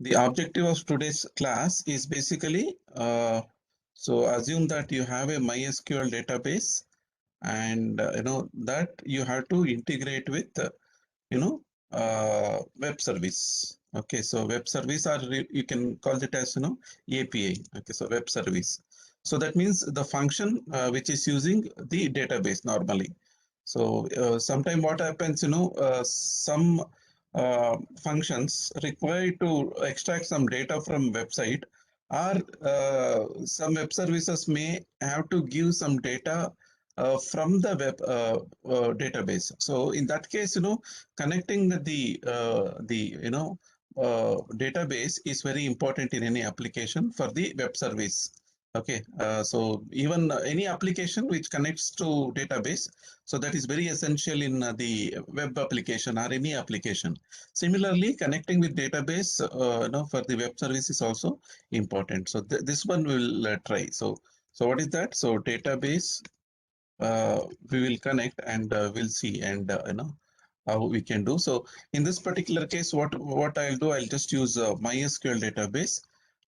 The objective of today's class is basically so assume that you have a MySQL database and that you have to integrate with you know web service. Okay, so web service or you can call it as API. Okay, so web service. So that means the function which is using the database normally. So sometime what happens, some functions require to extract some data from website, or some web services may have to give some data from the web database. So in that case, connecting the database is very important in any application for the web service. Okay, so even any application which connects to database, so that is very essential in the web application or any application. Similarly, connecting with database, for the web service is also important. So this one will try. So what is that? So database, we will connect and we'll see and how we can do. So in this particular case, what I'll do, I'll just use MySQL database.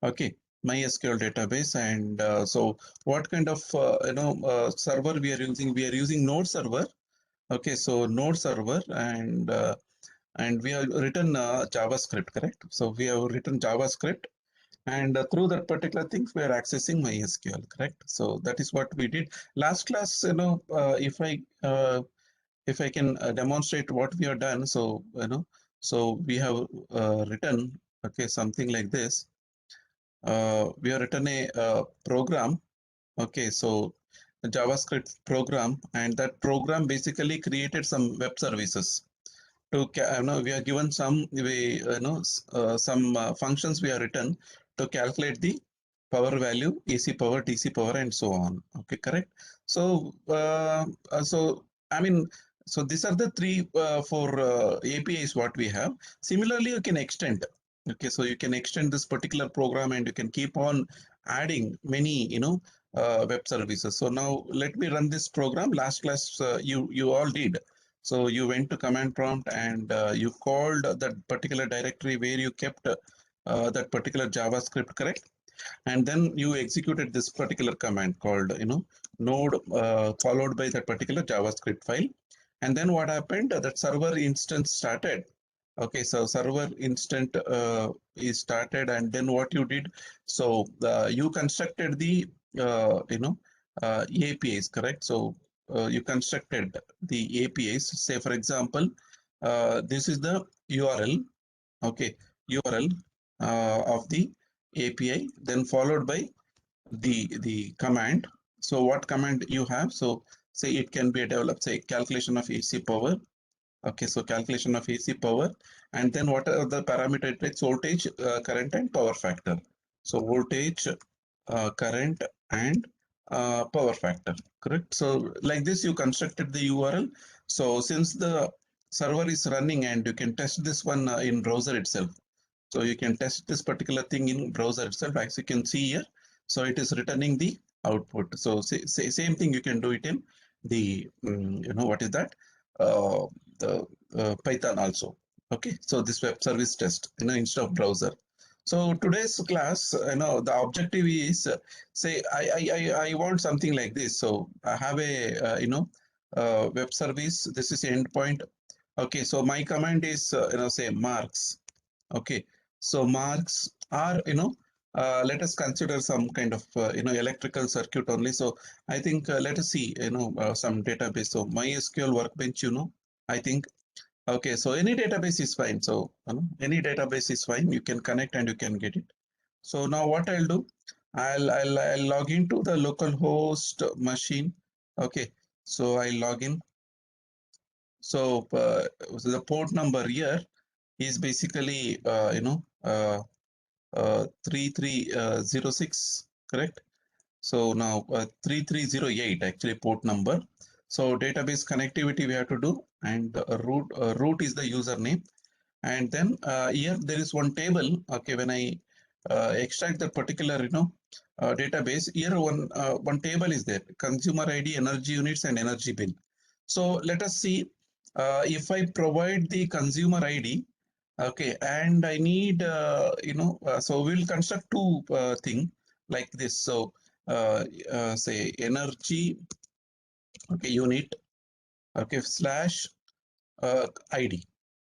Okay, MySQL database. And so what kind of server we are using? We are using Node server. Okay, so Node server, and we have written JavaScript, correct? So we have written JavaScript, and through that particular things we are accessing MySQL, correct? So that is what we did last class. If I can demonstrate what we have done. So so we have written, okay, something like this. We have written a program. Okay, so a JavaScript program, and that program basically created some web services. We are given some some functions we are written to calculate the power value, AC power, DC power, and so on. Okay, correct. So I mean, so these are the three four APIs what we have. Similarly, you can extend. Okay, so you can extend this particular program and you can keep on adding many web services. So now let me run this program. Last class you all did. So you went to command prompt and you called that particular directory where you kept that particular JavaScript, correct? And then you executed this particular command called node followed by that particular JavaScript file. And then what happened? That server instance started. Okay, so server instant is started, and then what you did? So you constructed the APIs, correct? So you constructed the APIs. Say for example, this is the URL. Okay, URL of the API, then followed by the command. So what command you have? So say it can be developed, say calculation of AC power. Okay, so calculation of AC power, and then what are the parameter? It's voltage, current, and power factor. So voltage, current, and power factor, correct? So like this, you constructed the URL. So since the server is running, and you can test this one in browser itself. So you can test this particular thing in browser itself, as you can see here. So it is returning the output. So same thing you can do it in the what is that? Uh, the Python also. Okay, so this web service test, instead of browser. So today's class, the objective is say I want something like this. So I have a web service. This is endpoint. Okay, so my command is say marks. Okay, so marks are let us consider some kind of electrical circuit only. So I think let us see some database. So MySQL Workbench, I think. Okay, so any database is fine. So any database is fine. You can connect and you can get it. So now what I'll do, I'll log into the localhost machine. Okay, so I log in. So the port number here is basically 3306, correct? So now 3308 actually port number. So database connectivity we have to do, and root is the username. And then here there is one table. Okay, when I extract that particular database, here one table is there: consumer ID, energy units, and energy bill. So let us see if I provide the consumer ID. Okay, and I need, so we'll construct two thing like this. So say energy, okay, unit, okay, slash ID.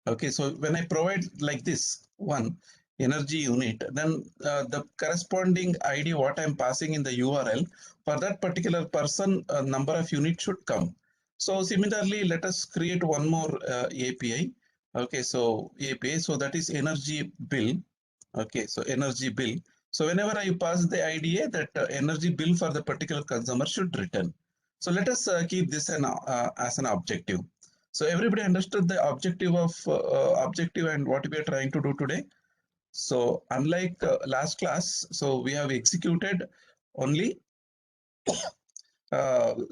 Okay, so when I provide like this one energy unit, then the corresponding ID what I'm passing in the URL for that particular person, number of units should come. So similarly, let us create one more API. Okay, so API, so that is energy bill. Okay, so energy bill. So whenever I pass the IDA, that energy bill for the particular consumer should return. So let us keep this as an objective. So everybody understood the objective and what we are trying to do today. So unlike last class, so we have executed only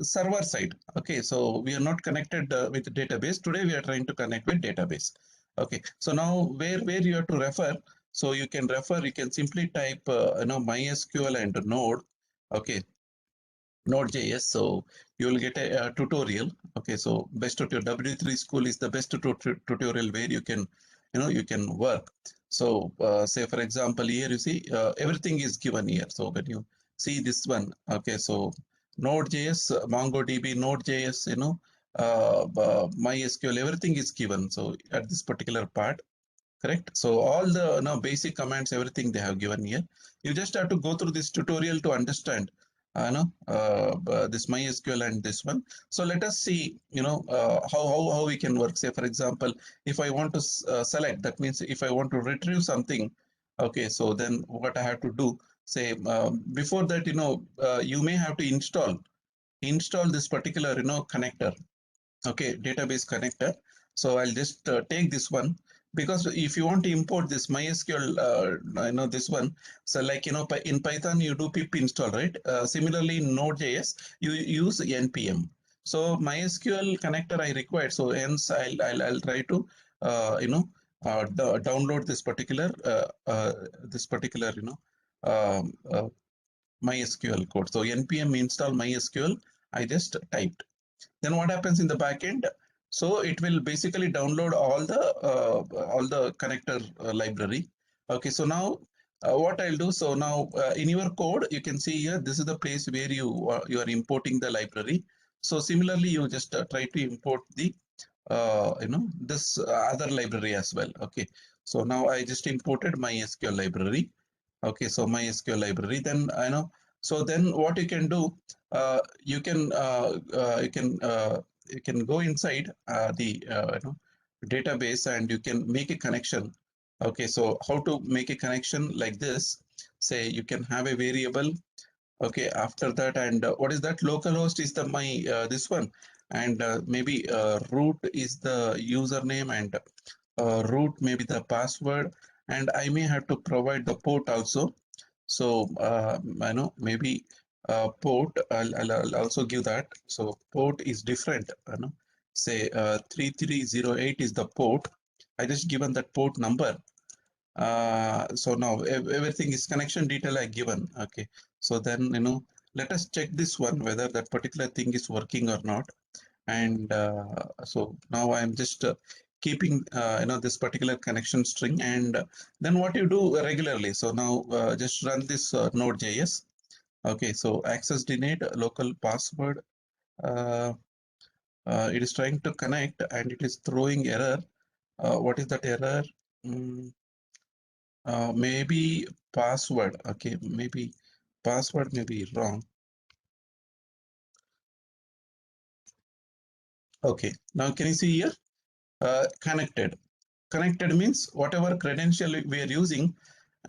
server side. Okay, so we are not connected with database. Today we are trying to connect with database. Okay, so now where you have to refer. So you can refer. You can simply type MySQL and Node. Okay, Node.js. So you will get a tutorial. Okay, so best tutorial W3 school is the best tutorial where you can, you can work. So say for example, here you see everything is given here. So when you see this one, okay, so Node.js, MongoDB, Node.js, MySQL, everything is given. So at this particular part, correct. So all the basic commands, everything they have given here. You just have to go through this tutorial to understand this MySQL and this one. So let us see, how we can work. Say, for example, if I want to select, that means if I want to retrieve something, okay, so then what I have to do, say, before that, you may have to install this particular, connector. Okay, database connector. So I'll just take this one, because if you want to import this MySQL, this one, so like, in Python, you do pip install, right? Similarly, in Node.js, you use npm. So MySQL connector I required. So hence I'll try to, download this particular, MySQL code. So npm install MySQL, I just typed. Then what happens in the backend? So it will basically download all the connector library. Okay, so now what I'll do, so now in your code you can see here, this is the place where you are importing the library. So similarly, you just try to import the this other library as well. Okay, so now I just imported my SQL library. Okay, so my SQL library. Then I know. So then what you can do, you can you can go inside the database and you can make a connection. Okay, so how to make a connection like this? Say you can have a variable. Okay, after that, and what is that? Localhost is the my this one, and maybe root is the username, and root maybe the password, and I may have to provide the port also. So maybe port. I'll also give that. So port is different. Say 3308 is the port. I just given that port number. So now everything is connection detail I given. Okay, so then let us check this one whether that particular thing is working or not. And so now I'm just keeping this particular connection string, and then what you do regularly. So now just run this Node.js. Okay, so access denied, local password. Uh, it is trying to connect and it is throwing error. What is that error? Mm, maybe password. Okay, maybe password may be wrong. Okay, now can you see here? Connected. Connected means whatever credential we are using,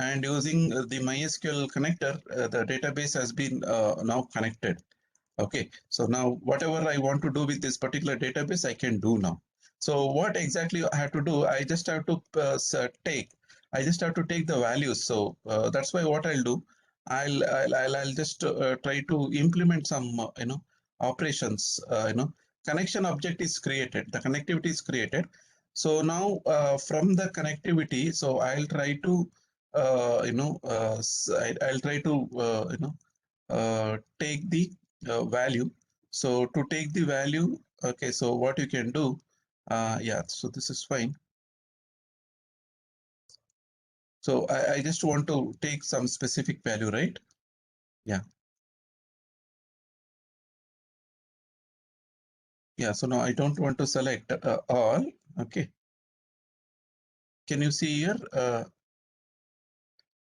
and using the MySQL connector, the database has been now connected. Okay, so now whatever I want to do with this particular database, I can do now. So what exactly I have to do? I just have to I just have to take the values. So that's why what I'll do, I'll just try to implement some operations. Connection object is created. The connectivity is created. So now from the connectivity, so I'll try to I'll try to take the value. So to take the value, okay, so what you can do, yeah, so this is fine. So I just want to take some specific value, right? Yeah. Yeah. So now I don't want to select all. Okay. Can you see here?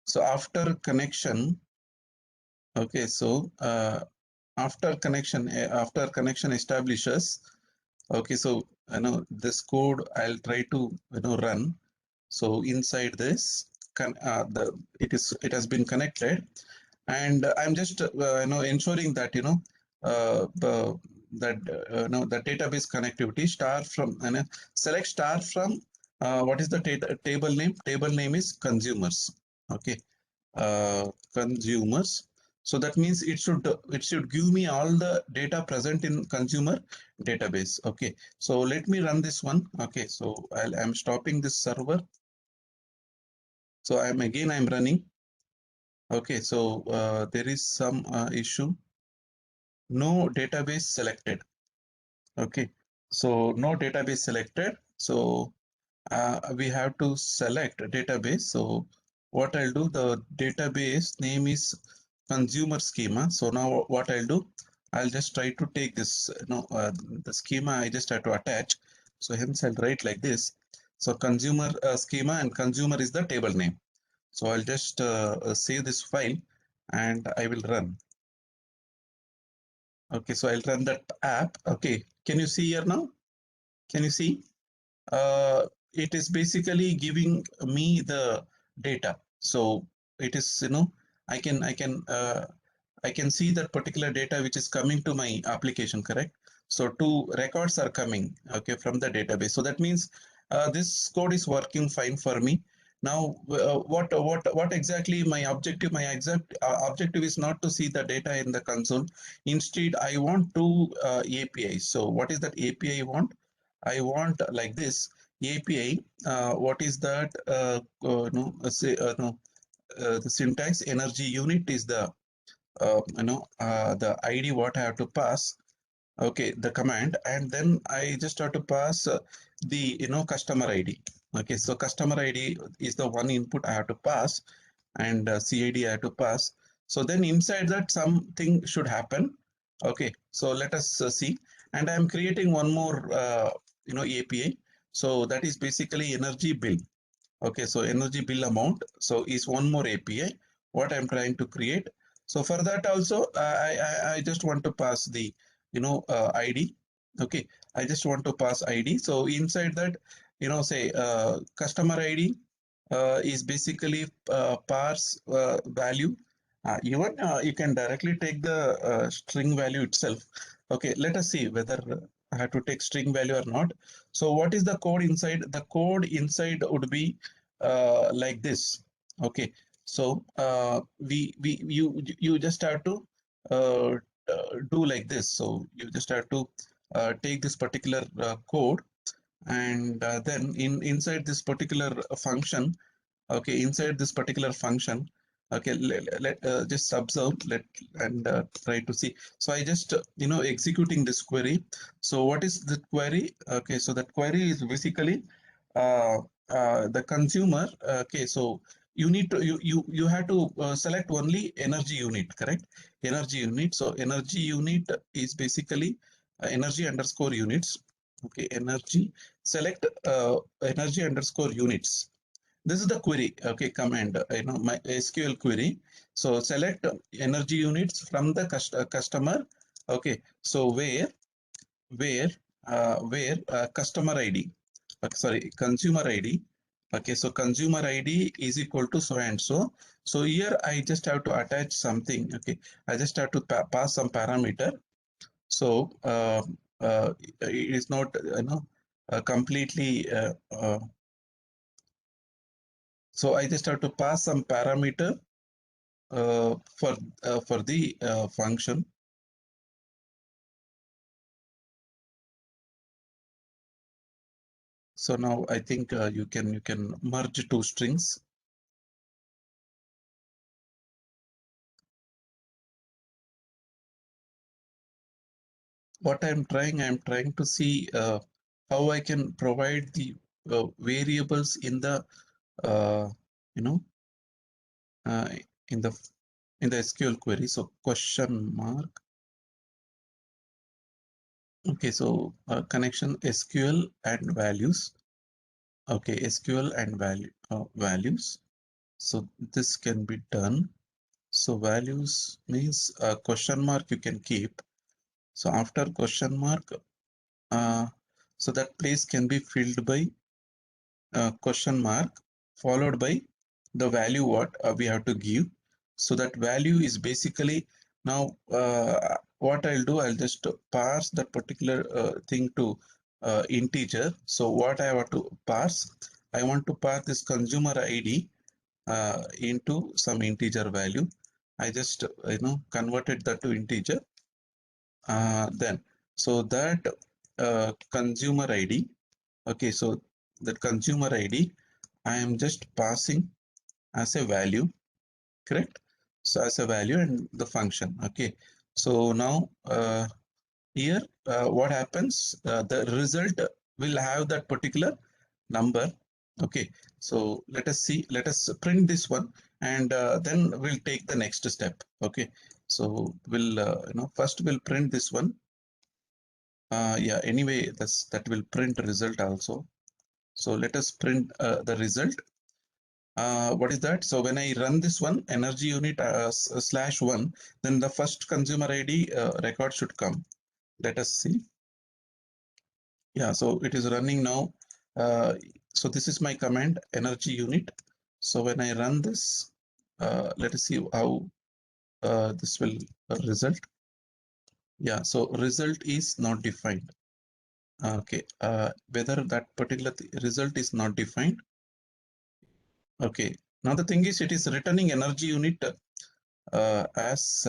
So okay. So after connection establishes, okay. So this code I'll try to run. So inside this, it has been connected, and I'm just ensuring that that the database connectivity star from select star from what is the table name? Table name is consumers. Okay, consumers. So that means it should give me all the data present in consumer database. Okay, so let me run this one. Okay, so I'm stopping this server. So I'm running. Okay, so there is some issue. No database selected. Okay, so no database selected. So we have to select a database. So what I'll do, the database name is consumer schema. So now what I'll do, I'll just try to take this, the schema I just have to attach. So hence I'll write like this. So consumer schema, and consumer is the table name. So I'll just save this file and I will run. Okay, so I'll run that app. Okay, can you see here now? Can you see? It is basically giving me the data. So it is, I can see that particular data which is coming to my application, correct? So two records are coming, okay, from the database. So that means this code is working fine for me. Now, what exactly my objective? My exact objective is not to see the data in the console. Instead, I want two APIs. So what is that API I want? I want like this API. What is that? No, say no. The syntax energy unit is the ID what I have to pass. Okay, the command, and then I just have to pass the customer ID. Okay, so customer ID is the one input I have to pass, and CID I have to pass. So then inside that something should happen. Okay, so let us see. And I'm creating one more API. So that is basically energy bill. Okay, so energy bill amount. So is one more API what I'm trying to create. So for that also, I just want to pass the ID. Okay, I just want to pass ID. So inside that, say customer ID is basically parse value. Even you can directly take the string value itself. Okay, let us see whether I have to take string value or not. So what is the code inside? The code inside would be like this. Okay, so you just have to uh, do like this. So you just have to take this particular code, and then inside this particular function. Okay, inside this particular function, okay, let just observe, let and try to see. So I just executing this query. So what is the query? Okay, so that query is basically uh, the consumer. Okay, so you need to you have to select only energy unit, correct? Energy unit. So energy unit is basically energy underscore units. Okay, energy, select energy underscore units. This is the query, okay, command, my SQL query. So select energy units from the customer. Okay, so where customer ID, okay, sorry, consumer ID. Okay, so consumer ID is equal to so and so. So here I just have to attach something. Okay, I just have to pass some parameter. So it is not completely so I just have to pass some parameter for the function. So now I think you can merge two strings. What I'm trying to see how I can provide the variables in the uh, you know, uh, in the SQL query. So question mark. Okay, so connection SQL and values. Okay, SQL and values. So this can be done. So values means question mark you can keep. So after question mark, uh, so that place can be filled by question mark followed by the value what we have to give. So that value is basically now what I'll do, I'll just parse that particular thing to integer. So what I have to parse, I want to parse this consumer ID into some integer value. I just converted that to integer. Then so that consumer ID. Okay, so that consumer ID I am just passing as a value, correct? So as a value and the function. Okay, so now here what happens, the result will have that particular number. Okay, so let us see, let us print this one, and then we'll take the next step. Okay, so we'll first we'll print this one. Yeah, anyway, that will print result also. So let us print the result. What is that? So when I run this one, energy unit /1, then the first consumer ID record should come. Let us see. Yeah, so it is running now. So this is my command, energy unit. So when I run this, let us see how this will result. Yeah, so result is not defined. Okay, whether that particular result is not defined. Okay, now the thing is, it is returning energy unit as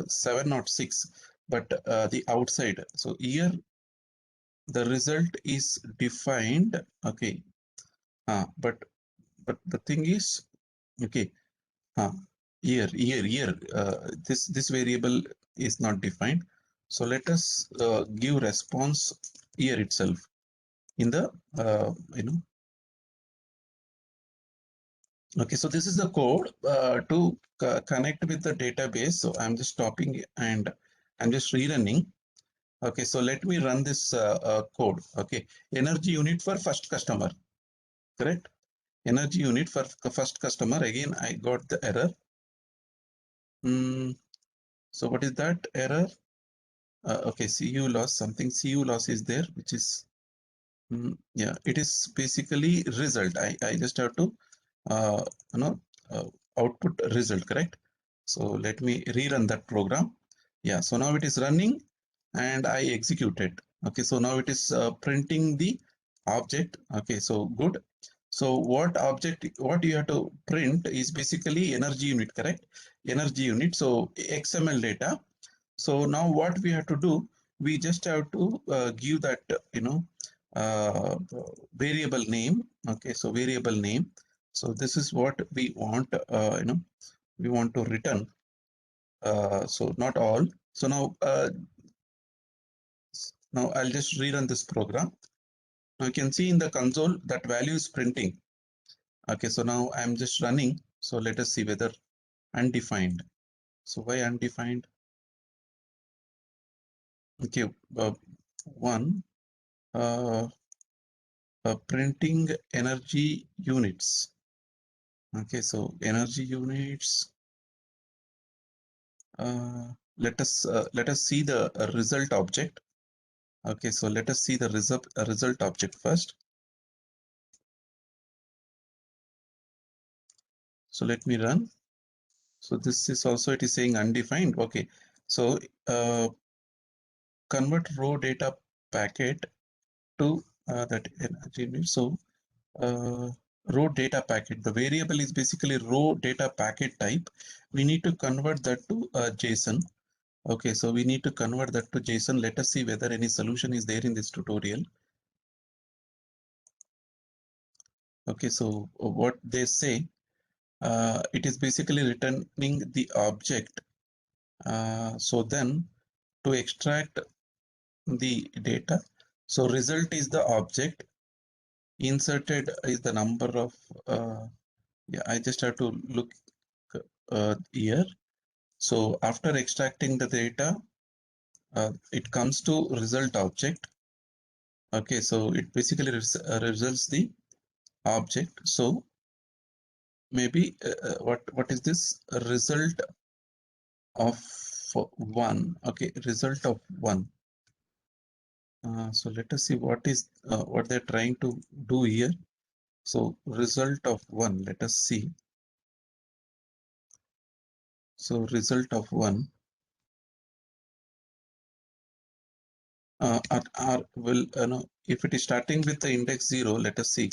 706, but the outside. So here the result is defined. Okay, but the thing is, okay, here this variable is not defined. So let us give response here itself in the Okay, so this is the code to connect with the database. So I'm just stopping and I'm just rerunning. Okay, so let me run this code. Okay, energy unit for first customer, correct? Energy unit for first customer. Again, I got the error. So what is that error? Okay, CU loss, something CU loss is there, which is, yeah, it is basically result. I just have to, uh, you know, uh, output result, correct? So let me rerun that program. Yeah, so now it is running and I execute it. Okay, so now it is printing the object. Okay, so good. So what you have to print is basically energy unit, correct? Energy unit. So XML data. So now what we have to do, we just have to give that, uh, variable name. Okay, so variable name. So this is what we want, we want to return. So not all. So now I'll just rerun this program. Now you can see in the console that value is printing. Okay, so now I'm just running. So let us see whether undefined. So why undefined? Okay, one, uh, printing energy units. Okay, so energy units. Let us see the result object. Okay, so let us see the result object first. So let me run. So this is also, it is saying undefined. Okay, so convert raw data packet to that energy unit. So raw data packet, the variable is basically raw data packet type. We need to convert that to JSON. Okay, so we need to convert that to JSON. Let us see whether any solution is there in this tutorial. Okay, so what they say, it is basically returning the object. So then to extract the data, so result is the object, inserted is the number of Yeah, I just have to look here. So after extracting the data, it comes to result object. Okay, so it basically results the object. So maybe what is this result of one? Okay, result of one. So let us see what they're trying to do here. So result of one. Let us see. So result of one. Will no, if it is starting with the index 0, let us see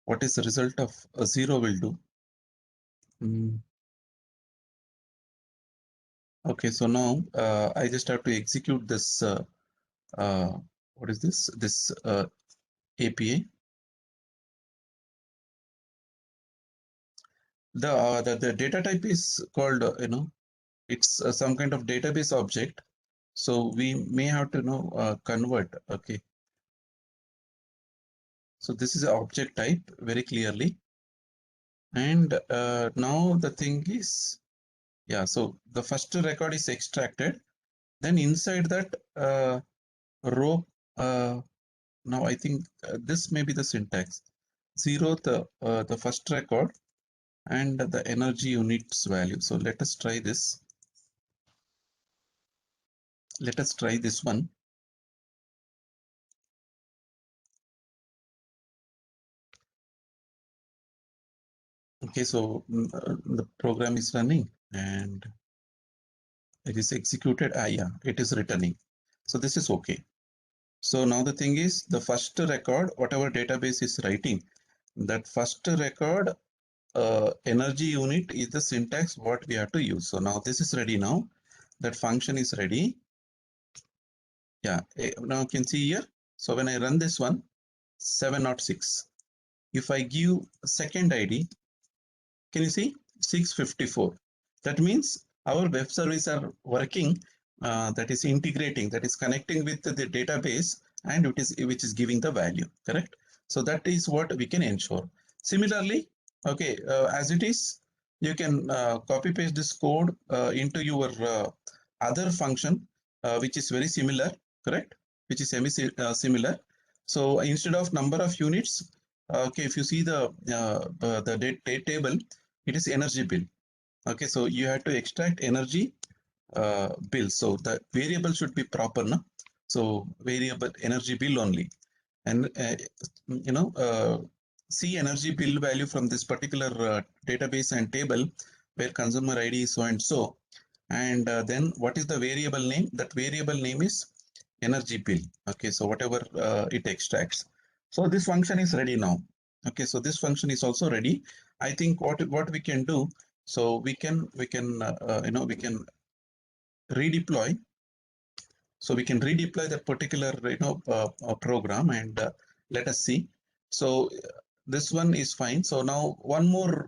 what is the result of 0 will do. Okay, so now I just have to execute this. What is this? This API. The data type is called it's some kind of database object. So we may have to convert. Okay, so this is an object type very clearly. And now the thing is, yeah, so the first record is extracted. Then inside that row, now I think this may be the syntax. 0, the first record, and the energy units value. So let us try this. Let us try this one. Okay, so the program is running and it is executed. Yeah, it is returning. So this is okay. So now the thing is, the first record, whatever database is writing, that first record energy unit is the syntax what we have to use. So now this is ready now. That function is ready. Yeah, now you can see here. So when I run this one, 706. If I give second ID, can you see 654? That means our web service are working, that is integrating, that is connecting with the database, and which is giving the value, correct? So that is what we can ensure. Similarly, okay, as it is, you can copy paste this code into your other function, which is very similar, correct? Which is similar. So instead of number of units, okay, if you see the date table, it is energy bill. Okay, so you have to extract energy bill. So the variable should be proper, no? So variable energy bill only, and you know uh, see energy bill value from this particular database and table where consumer ID is so and so, and then what is the variable name? That variable name is energy bill. Okay, so whatever it extracts. So this function is ready now. Okay, so this function is also ready. I think what we can do, so we can redeploy. So we can redeploy that particular program, and let us see. So this one is fine. So now one more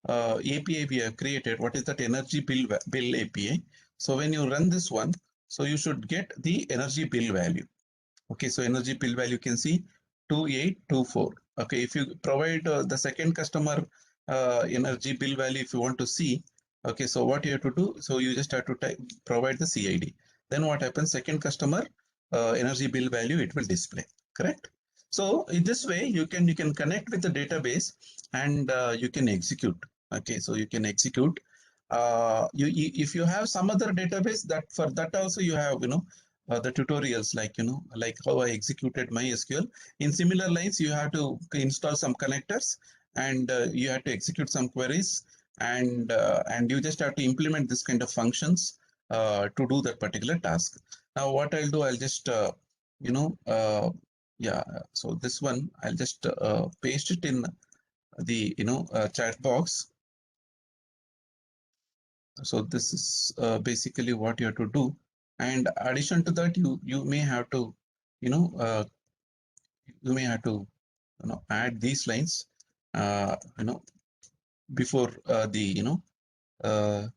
API we have created. What is that energy bill API? So when you run this one, so you should get the energy bill value. Okay, so energy bill value you can see 2824. Okay, if you provide the second customer energy bill value, if you want to see, okay, so what you have to do, so you just have to provide the CID. Then what happens? Second customer energy bill value it will display. Correct. So in this way you can connect with the database, and you can execute. Okay, so you can execute. If you have some other database, that for that also you have the tutorials, like like how I executed MySQL. In similar lines, you have to install some connectors, and you have to execute some queries, and you just have to implement this kind of functions to do that particular task. Now what I'll do, I'll just you know yeah, so this one I'll just paste it in the chat box. So this is basically what you have to do. And addition to that, you may have to you know uh, you may have to add these lines before the uh,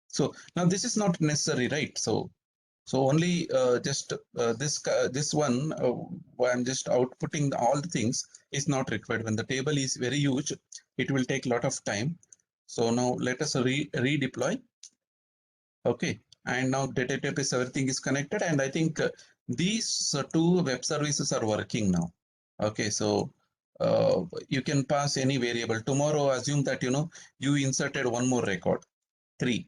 so now this is not necessary, right? So So only just this one, where I'm just outputting all the things is not required. When the table is very huge, it will take a lot of time. So now let us redeploy. Okay, and now database everything is connected, and I think these two web services are working now. Okay, so you can pass any variable. Tomorrow, assume that you inserted one more record, 3.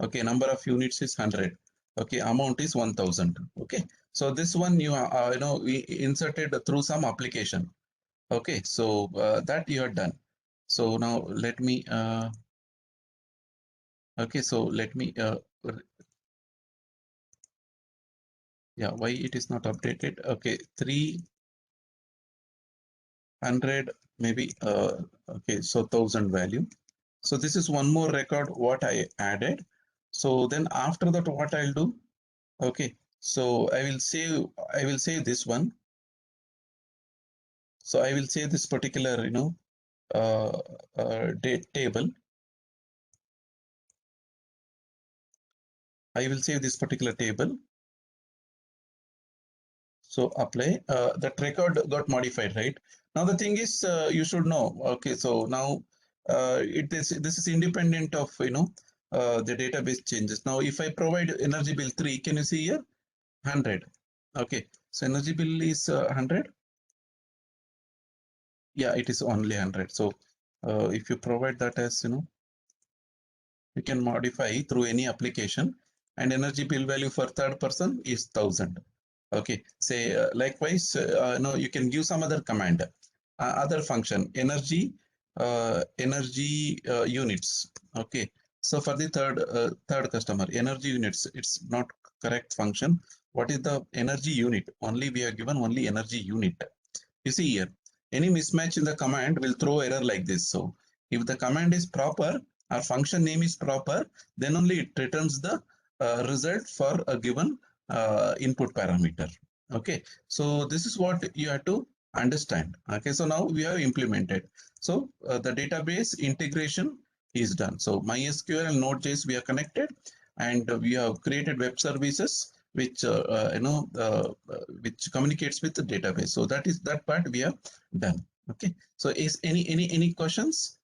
Okay, number of units is 100. Okay, amount is 1000. Okay, so this one we inserted through some application. Okay, so that you are done. So now let me okay, so let me yeah, why it is not updated? Okay, 300 maybe okay, so 1000 value. So this is one more record what I added. So then after that, what I'll do? Okay, so I will save this one. So I will save this particular uh, date table. I will save this particular table. So apply. That record got modified, right? Now the thing is, you should know. Okay, so now this is independent of the database changes. Now if I provide energy bill 3, can you see here 100? Okay, so energy bill is 100. Yeah, it is only 100. So if you provide that as you can modify through any application, and energy bill value for third person is 1000. Okay, say likewise, no, you can give some other command, other function, energy units. Okay, so for the third customer, energy units, it's not correct function. What is the energy unit? Only we are given only energy unit. You see here, any mismatch in the command will throw error like this. So if the command is proper, our function name is proper, then only it returns the result for a given input parameter. Okay, so this is what you have to understand. Okay, so now we have implemented. So the database integration is done. So MySQL and Node.js we are connected, and we have created web services which which communicates with the database. So that is that part we have done. Okay, so is any questions?